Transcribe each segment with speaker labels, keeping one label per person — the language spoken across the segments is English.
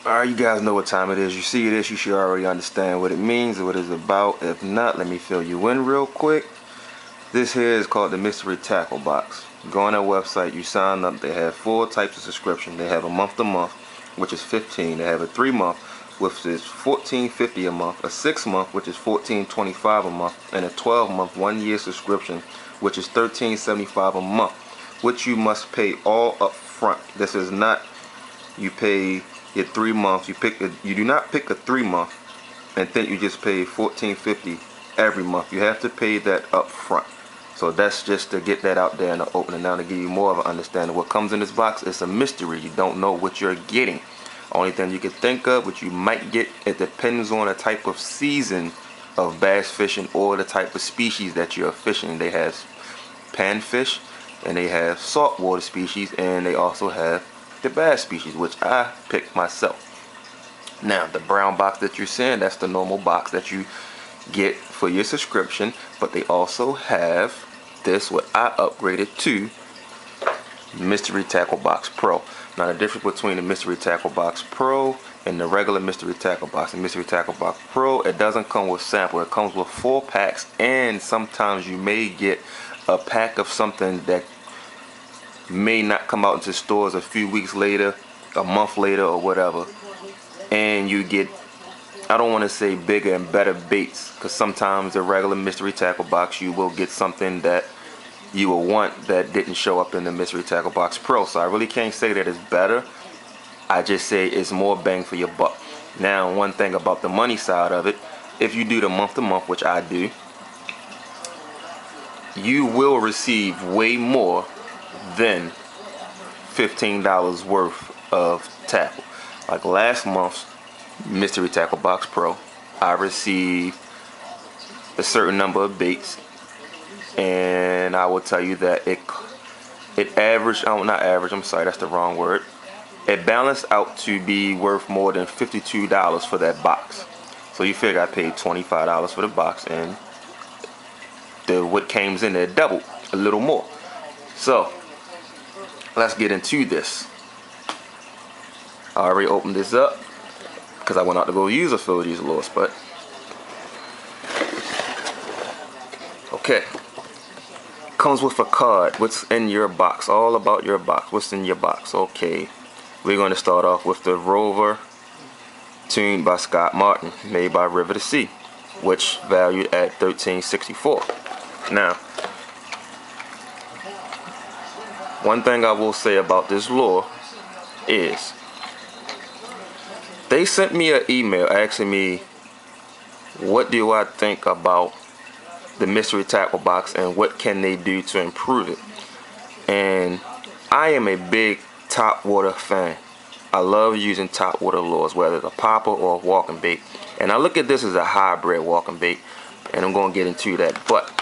Speaker 1: Alright, you guys know what time it is. You see this, you should already understand what it means and what it's about. If not, let me fill you in real quick. This here is called the Mystery Tackle Box. Go on their website, you sign up. They have 4 types of subscription. They have a month-to-month, which is $15. They have a 3-month, which is $14.50 a month. A 6-month, which is $14.25 a month. And a 12-month, 1-year subscription, which is $13.75 a month, which you must pay all up front. This is not you pay your 3 months. You do not pick a 3-month and think you just pay $14.50 every month. You have to pay that up front. So that's just to get that out there in the open, and now to give you more of an understanding. What comes in this box is a mystery. You don't know what you're getting. Only thing you can think of what you might get, it depends on the type of season of bass fishing or the type of species that you're fishing. They have panfish and they have saltwater species, and they also have the bass species, which I picked myself. Now the brown box that you're seeing, that's the normal box that you get for your subscription, but they also have this, what I upgraded to, Mystery Tackle Box Pro. Now the difference between the Mystery Tackle Box Pro and the regular Mystery Tackle Box and Mystery Tackle Box Pro, it doesn't come with sample. It comes with 4 packs, and sometimes you may get a pack of something that may not come out into stores a few weeks later, a month later, or whatever, and you get, I don't want to say bigger and better baits, because sometimes the regular Mystery Tackle Box you will get something that you will want that didn't show up in the Mystery Tackle Box Pro. So I really can't say that it's better. I just say it's more bang for your buck. Now, one thing about the money side of it, if you do the month-to-month, which I do, you will receive way more than $15 worth of tackle. Like last month's Mystery Tackle Box Pro, I received a certain number of baits, and I will tell you that it averaged, not average, I'm sorry, that's the wrong word. It balanced out to be worth more than $52 for that box. So you figure I paid $25 for the box, and what came in there doubled, a little more. So let's get into this. I already opened this up because I went out to go use a few of these lures, but okay. Comes with a card. What's in your box? All about your box. What's in your box? Okay. We're going to start off with the Rover, tuned by Scott Martin, made by River to Sea, which valued at $13.64. Now, one thing I will say about this lure is they sent me an email asking me what do I think about the Mystery Tackle Box and what can they do to improve it. And I am a big top water fan. I love using top water lures, whether it's a popper or a walking bait. And I look at this as a hybrid walking bait, and I'm going to get into that. But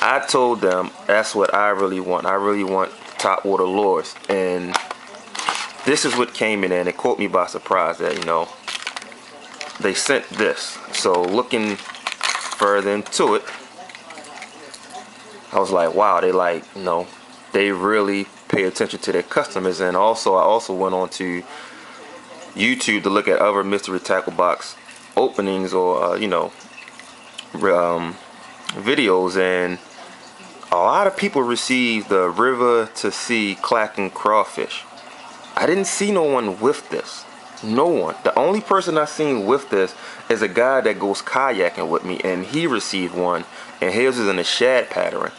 Speaker 1: I told them that's what I really want. I really want top water lures, and this is what came in, and it caught me by surprise that, you know, they sent this. So looking further into it, I was like, wow, they like, you know, they really pay attention to their customers. And also, I also went on to YouTube to look at other Mystery Tackle Box openings or, you know, videos, and a lot of people received the River to Sea Clacking Crawfish. I didn't see no one with this. No one. The only person I seen with this is a guy that goes kayaking with me, and he received one, and his is in a shad pattern.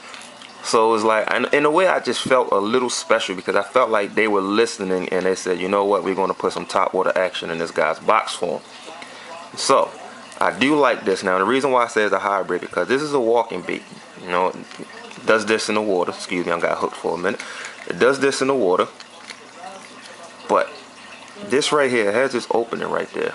Speaker 1: So it was like, in a way, I just felt a little special because I felt like they were listening, and they said, you know what, we're going to put some top water action in this guy's box for him. So I do like this. Now the reason why I say it's a hybrid, because this is a walking bait. You know, it does this in the water. Excuse me, I got hooked for a minute. It does this in the water, but this right here has this opening right there,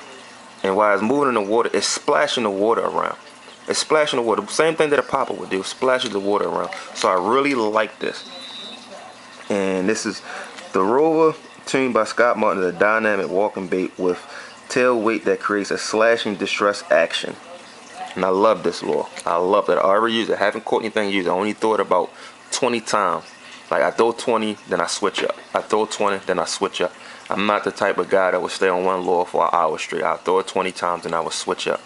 Speaker 1: and while it's moving in the water, it's splashing the water around. It's splashing the water. Same thing that a popper would do. Splashes the water around. So I really like this. And this is the Rover, tuned by Scott Martin, a dynamic walking bait with tail weight that creates a slashing distress action. And I love this lure. I love it. I already used it. I haven't caught anything used. I only threw it about 20 times. Like I throw 20, then I switch up. I throw 20, then I switch up. I'm not the type of guy that would stay on one lure for an hour straight. I'll throw it 20 times and I will switch up.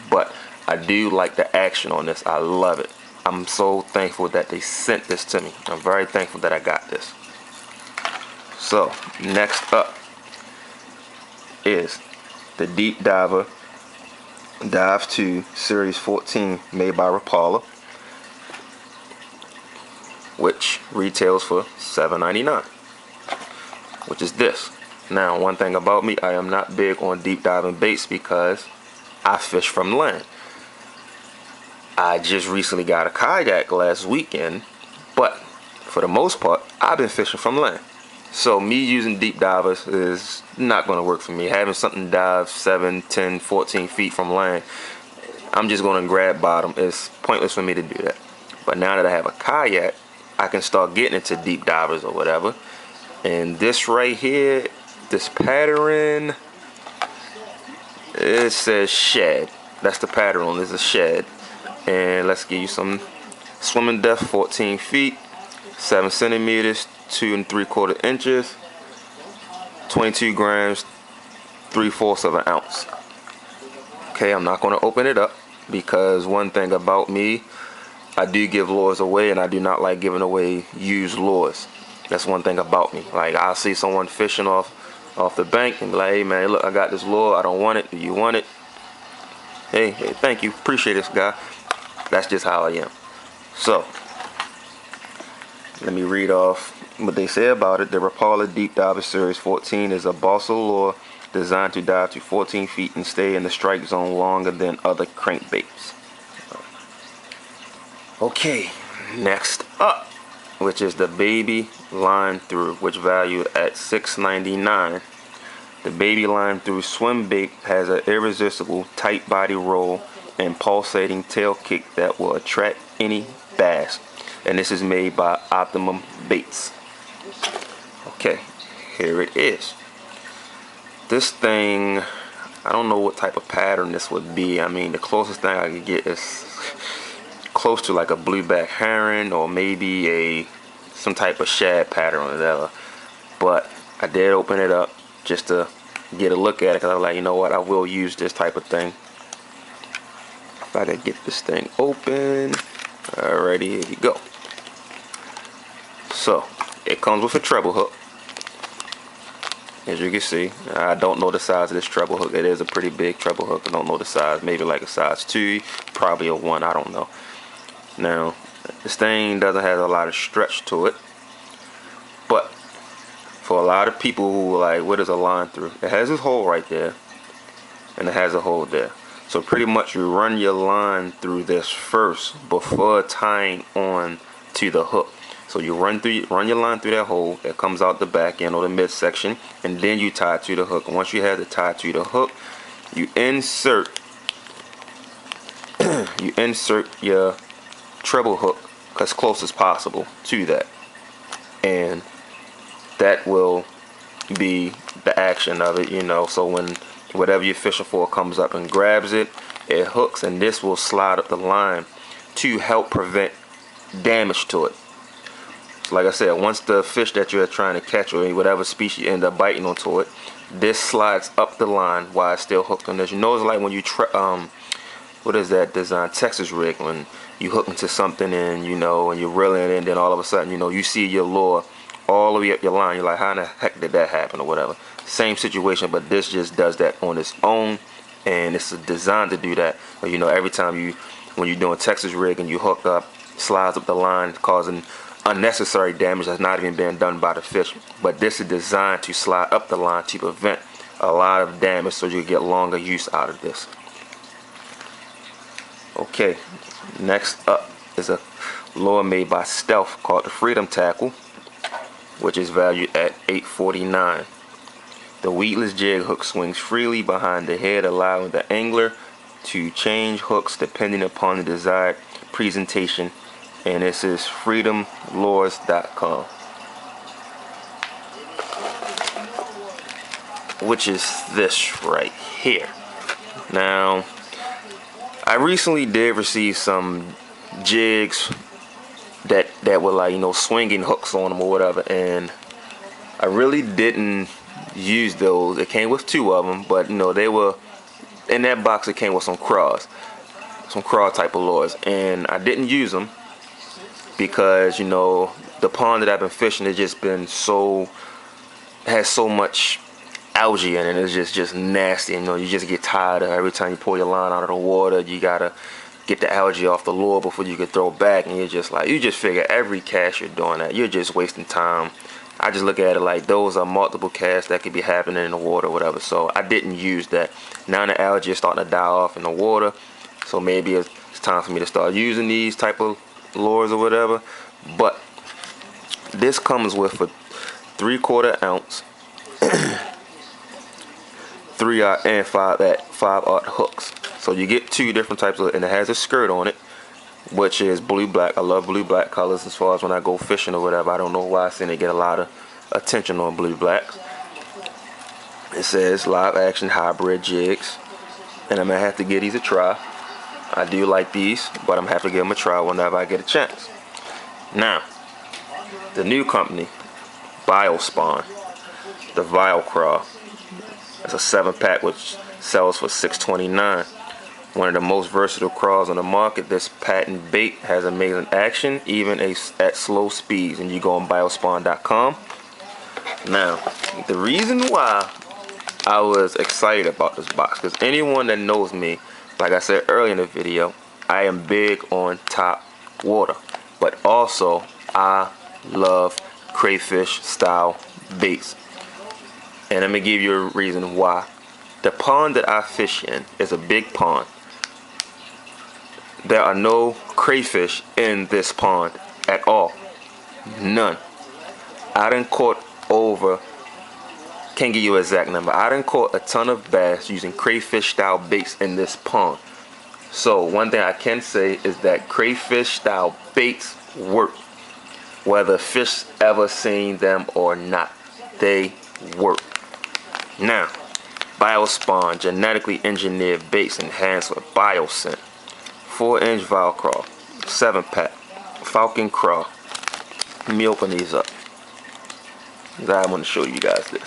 Speaker 1: But I do like the action on this. I love it. I'm so thankful that they sent this to me. I'm very thankful that I got this. So next up is the Deep Diver Dive 2 Series 14 made by Rapala, which retails for $7.99, which is this. Now, one thing about me, I am not big on deep diving baits because I fish from land. I just recently got a kayak last weekend, but for the most part, I've been fishing from land. So me using deep divers is not going to work for me. Having something dive 7, 10, 14 feet from land, I'm just going to grab bottom. It's pointless for me to do that. But now that I have a kayak, I can start getting into deep divers or whatever. And this right here, this pattern, it says shad. That's the pattern on this, is shad. And let's give you some swimming depth, 14 feet, 7 centimeters, 2 3/4 inches, 22 grams, 3/4 of an ounce. Okay, I'm not going to open it up because one thing about me, I do give lures away, and I do not like giving away used lures. That's one thing about me. Like, I'll see someone fishing off the bank and be like, hey man, look, I got this lure, I don't want it, do you want it? Hey, thank you, appreciate this guy. That's just how I am. So let me read off what they say about it. The Rapala Deep Diver Series 14 is a balsa lure designed to dive to 14 feet and stay in the strike zone longer than other crankbaits. Okay, next up, which is the Baby Line Through, which valued at $6.99. The Baby Line Through swim bait has an irresistible tight body roll and pulsating tail kick that will attract any bass. And this is made by Optimum Baits. Okay, here it is. This thing, I don't know what type of pattern this would be. I mean, the closest thing I could get is close to like a blueback heron or maybe some type of shad pattern or whatever. But I did open it up just to get a look at it because I was like, you know what, I will use this type of thing. If I could get this thing open. Alrighty, here you go. So it comes with a treble hook. As you can see, I don't know the size of this treble hook. It is a pretty big treble hook. I don't know the size. Maybe like a size 2, probably a 1. I don't know. Now, this thing doesn't have a lot of stretch to it, but for a lot of people who are like, what is a line through? It has this hole right there, and it has a hole there. So pretty much you run your line through this first before tying on to the hook. So you run your line through that hole that comes out the back end or the midsection, and then you tie it to the hook. And once you have the tie to the hook, you insert your treble hook as close as possible to that, and that will be the action of it, you know. So when whatever you're fishing for comes up and grabs it, it hooks, and this will slide up the line to help prevent damage to it. Like I said, once the fish that you're trying to catch or whatever species you end up biting onto it, this slides up the line while it's still hooked on this. You know, it's like when you what is that design, Texas rig, when you hook into something and you know, and you're reeling it, and then all of a sudden, you know, you see your lure all the way up your line. You're like, how in the heck did that happen or whatever. Same situation, but this just does that on its own, and it's designed to do that. But you know, every time when you're doing Texas rig and you hook up, slides up the line, causing unnecessary damage that's not even being done by the fish. But this is designed to slide up the line to prevent a lot of damage, so you get longer use out of this. Okay, next up is a lure made by Stealth called the Freedom Tackle, which is valued at $8.49. The weedless jig hook swings freely behind the head, allowing the angler to change hooks depending upon the desired presentation. And this is freedomlures.com, which is this right here. Now, I recently did receive some jigs that were like, you know, swinging hooks on them or whatever, and I really didn't use those. It came with 2 of them, but you know, they were in that box. It came with some craw type of lures, and I didn't use them because, you know, the pond that I've been fishing has just been has so much algae in it. It's just nasty. You know, you just get tired of every time you pull your line out of the water. You gotta get the algae off the lure before you can throw it back, and you're just like, you just figure every cast you're doing that, you're just wasting time. I just look at it like those are multiple casts that could be happening in the water or whatever. So I didn't use that. Now the algae is starting to die off in the water, so maybe it's time for me to start using these type of lures or whatever. But this comes with a 3/4 ounce 3/0 and 5/0 hooks. So you get 2 different types of, and it has a skirt on it, which is blue black. I love blue black colors as far as when I go fishing or whatever. I don't know why I seem to get a lot of attention on blue blacks. It says live action hybrid jigs, and I'm gonna have to give these a try. I do like these, but I'm gonna have to give them a try whenever I get a chance. Now, the new company, Biospawn, the Vile Craw. It's a 7-pack which sells for $6.29. One of the most versatile craws on the market. This patent bait has amazing action, even at slow speeds. And you go on biospawn.com. Now, the reason why I was excited about this box, because anyone that knows me, like I said earlier in the video, I am big on top water, but also I love crayfish style baits. And let me give you a reason why. The pond that I fish in is a big pond. There are no crayfish in this pond at all. None. I done caught over, can't give you an exact number, I done caught a ton of bass using crayfish style baits in this pond. So one thing I can say is that crayfish style baits work. Whether fish ever seen them or not, they work. Now, Biospawn genetically engineered baits enhanced with biosyn. 4-inch Vile Craw, 7-pack, Falcon Craw. Let me open these up. I want to show you guys this.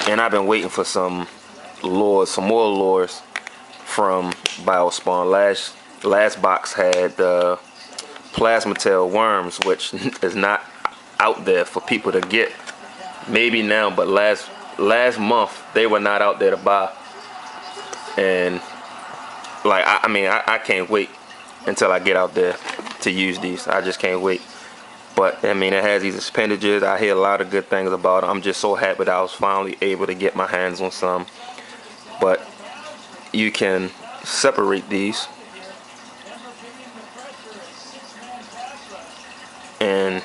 Speaker 1: And I've been waiting for some lures, some more lures from Biospawn. Last box had the plasma tail worms, which is not out there for people to get. Maybe now, but last month they were not out there to buy. And like, I can't wait until I get out there to use these. I just can't wait. But I mean, it has these appendages. I hear a lot of good things about it. I'm just so happy that I was finally able to get my hands on some. But you can separate these, and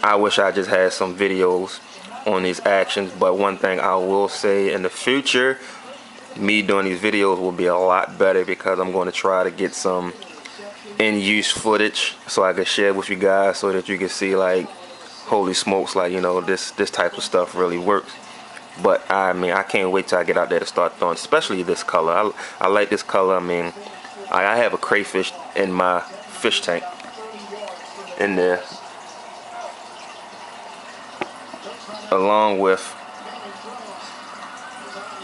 Speaker 1: I wish I just had some videos on these actions. But one thing I will say, in the future, me doing these videos will be a lot better, because I'm going to try to get some in-use footage so I can share with you guys, so that you can see, like, holy smokes, like, you know, this type of stuff really works. But I mean, I can't wait till I get out there to start throwing, especially this color. I like this color. I mean, I have a crayfish in my fish tank in there, along with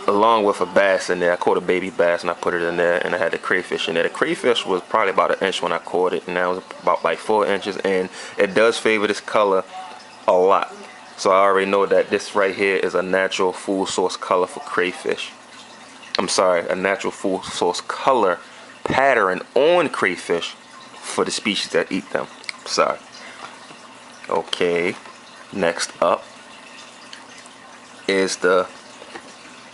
Speaker 1: a bass in there. I caught a baby bass and I put it in there, and I had the crayfish in there. The crayfish was probably about 1 inch when I caught it, and now it's about like 4 inches, and it does favor this color a lot. So I already know that this right here is a natural food source color for crayfish. I'm sorry, a natural food source color pattern on crayfish for the species that eat them. Sorry. Okay, next up is the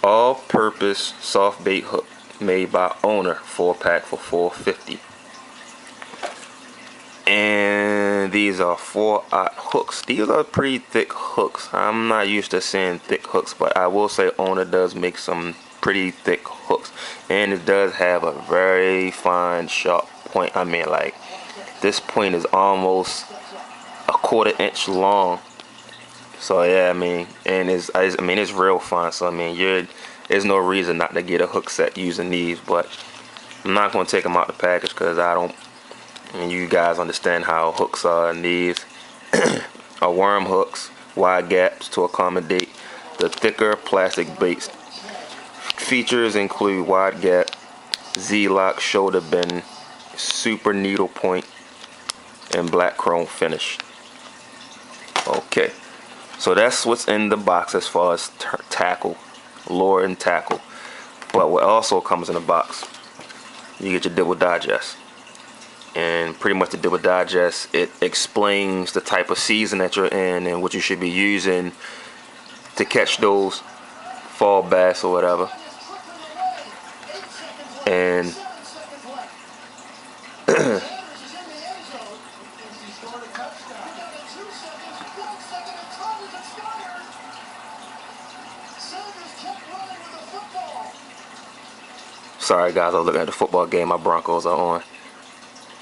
Speaker 1: all-purpose soft bait hook made by Owner, 4-pack for $4.50. And these are 4/0 hooks. These are pretty thick hooks. I'm not used to seeing thick hooks, but I will say Owner does make some pretty thick hooks, and it does have a very fine sharp point. I mean, like, this point is almost a 1/4 inch long. So yeah, I mean, and it's real fine. So I mean, there's no reason not to get a hook set using these. But I'm not going to take them out the package, because I and you guys understand how hooks are, and these are worm hooks, wide gaps to accommodate the thicker plastic baits. Features include wide gap, Z-lock shoulder bend, super needle point, and black chrome finish. Okay, so that's what's in the box as far as tackle, lure and tackle. But what also comes in the box, you get your Dibble Digest. And pretty much the Dibble Digest, it explains the type of season that you're in and what you should be using to catch those fall bass or whatever. And sorry guys, I was looking at the football game my Broncos are on.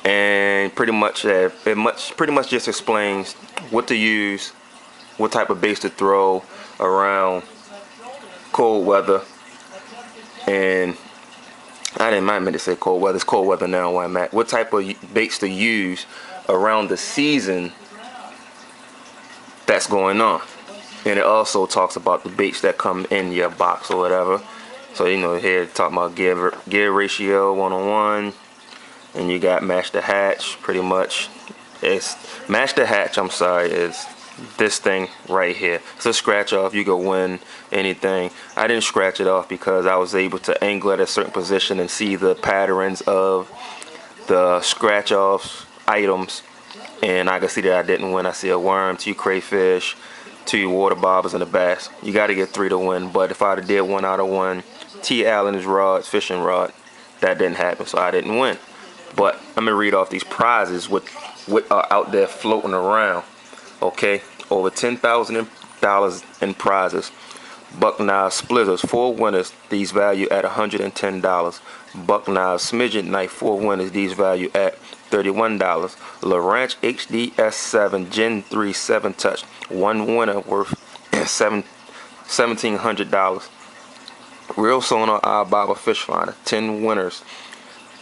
Speaker 1: And pretty much just explains what to use, what type of baits to throw around cold weather. And I didn't mind to say cold weather. It's cold weather now where I'm at. What type of baits to use around the season that's going on. And it also talks about the baits that come in your box or whatever. So you know, here talking about gear ratio 1-on-1, and you got match the hatch. Pretty much, it's match the hatch. I'm sorry, is this thing right here. So scratch off, you can win anything. I didn't scratch it off because I was able to angle at a certain position and see the patterns of the scratch off items, and I can see that I didn't win. I see a worm, 2 crayfish, 2 water bobbers, and a bass. You got to get 3 to win, but if I'd have did 1 out of 1 T. Allen's rod, fishing rod, that didn't happen, so I didn't win. But I'm gonna read off these prizes what are out there floating around. Okay, over $10,000 in prizes. Buck knife splitters, 4 winners, these value at $110. Buck knife smidget knife, 4 winners, these value at $31. Lowrance HD S7 Gen 3 7 touch, 1 winner worth $1,700. Real Sonar Eye Bobber Fish Finder, 10 winners,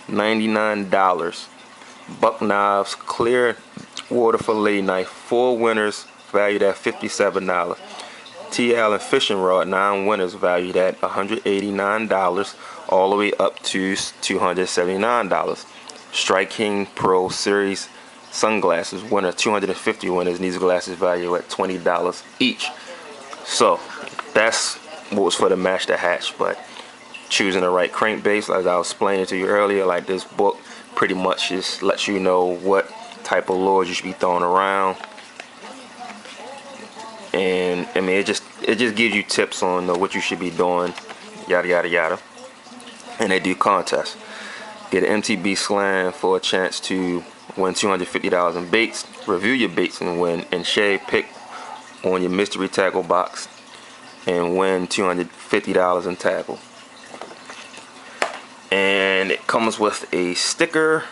Speaker 1: $99. Buck Knives Clear Water Fillet Knife, 4 winners, valued at $57. T. Allen Fishing Rod, 9 winners, valued at $189, all the way up to $279. Strike King Pro Series Sunglasses, winner, 250 winners, and these glasses value at $20 each. So that's what was for the match the hatch. But choosing the right crankbait, as I was explaining to you earlier, like this book pretty much just lets you know what type of lures you should be throwing around. And I mean, it just gives you tips on what you should be doing, yada yada yada. And they do contests. Get an MTB Slam for a chance to win $250 in baits. Review your baits and win. And share pick on your mystery tackle box and win $250 in tackle. And it comes with a sticker,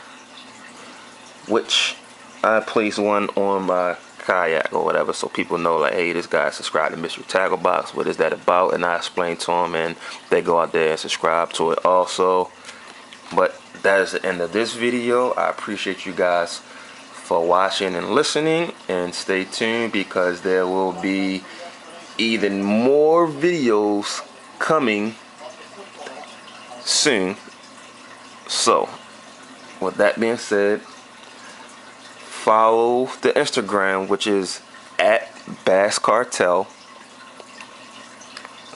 Speaker 1: which I place one on my kayak or whatever, so people know, like, hey, this guy subscribed to Mystery Tackle Box. What is that about? And I explain to them, and they go out there and subscribe to it also. But that is the end of this video. I appreciate you guys for watching and listening, and stay tuned because there will be even more videos coming soon. So with that being said, follow the Instagram, which is at Bass Cartel.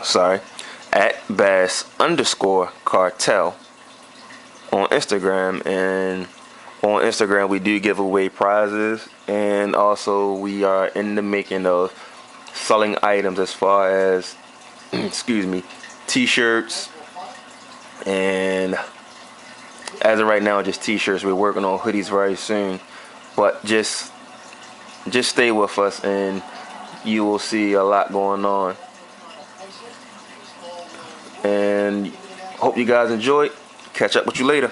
Speaker 1: Sorry, at Bass_Cartel on Instagram. And on Instagram we do give away prizes, and also we are in the making of selling items as far as excuse me, t-shirts, and as of right now just t-shirts. We're working on hoodies very soon, but just stay with us and you will see a lot going on. And hope you guys enjoyed. Catch up with you later.